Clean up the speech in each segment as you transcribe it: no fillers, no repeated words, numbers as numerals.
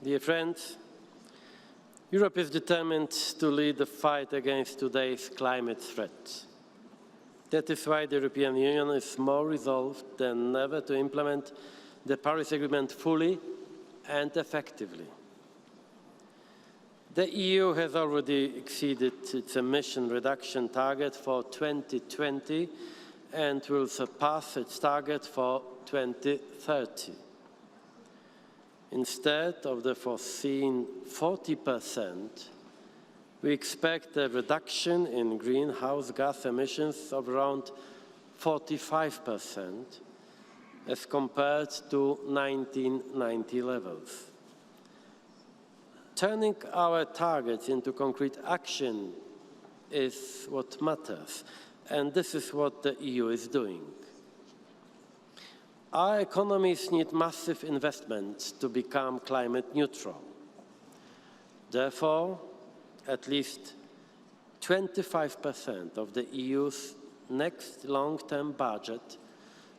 Dear friends, Europe is determined to lead the fight against today's climate threat. That is why the European Union is more resolved than ever to implement the Paris Agreement fully and effectively. The EU has already exceeded its emission reduction target for 2020 and will surpass its target for 2030. Instead of the foreseen 40%, we expect a reduction in greenhouse gas emissions of around 45% as compared to 1990 levels. Turning our targets into concrete action is what matters, and this is what the EU is doing. Our economies need massive investments to become climate neutral. Therefore, at least 25% of the EU's next long-term budget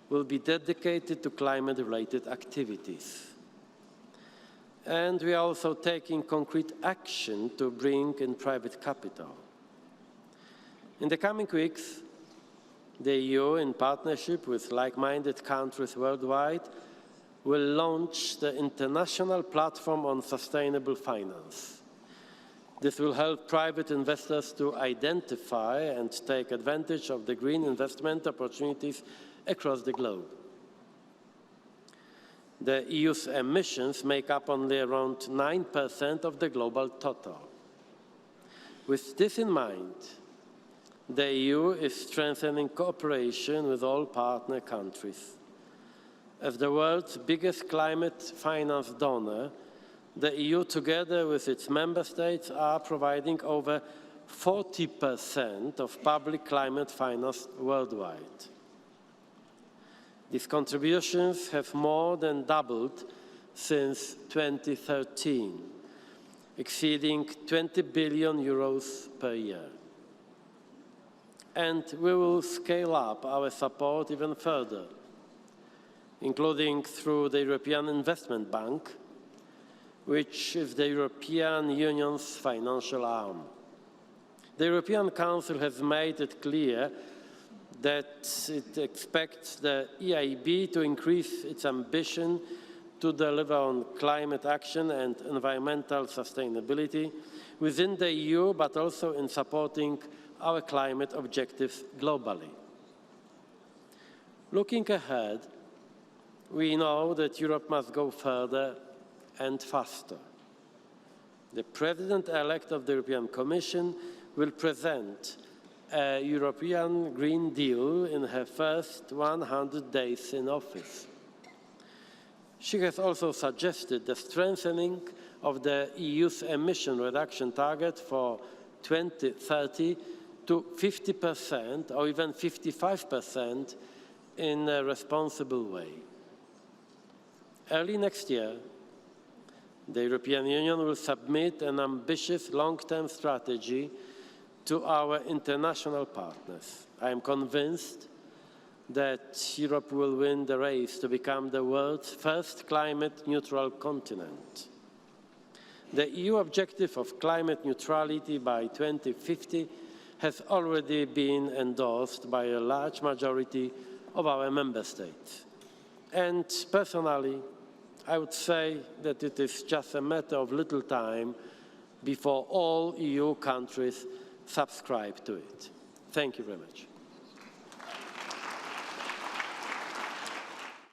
will be dedicated to climate-related activities. And we are also taking concrete action to bring in private capital. In the coming weeks, the EU, in partnership with like-minded countries worldwide, will launch the International Platform on Sustainable Finance. This will help private investors to identify and take advantage of the green investment opportunities across the globe. The EU's emissions make up only around 9% of the global total. With this in mind, the EU is strengthening cooperation with all partner countries. As the world's biggest climate finance donor, the EU, together with its member states, are providing over 40% of public climate finance worldwide. These contributions have more than doubled since 2013, exceeding €20 billion per year. And we will scale up our support even further, including through the European Investment Bank, which is the European Union's financial arm. The European Council has made it clear that it expects the EIB to increase its ambition to deliver on climate action and environmental sustainability within the EU, but also in supporting our climate objectives globally. Looking ahead, we know that Europe must go further and faster. The President-elect of the European Commission will present a European Green Deal in her first 100 days in office. She has also suggested the strengthening of the EU's emission reduction target for 2030 to 50% or even 55% in a responsible way. Early next year, the European Union will submit an ambitious long-term strategy to our international partners. I am convinced that Europe will win the race to become the world's first climate-neutral continent. The EU objective of climate neutrality by 2050 has already been endorsed by a large majority of our member states. And personally, I would say that it is just a matter of little time before all EU countries subscribe to it. Thank you very much.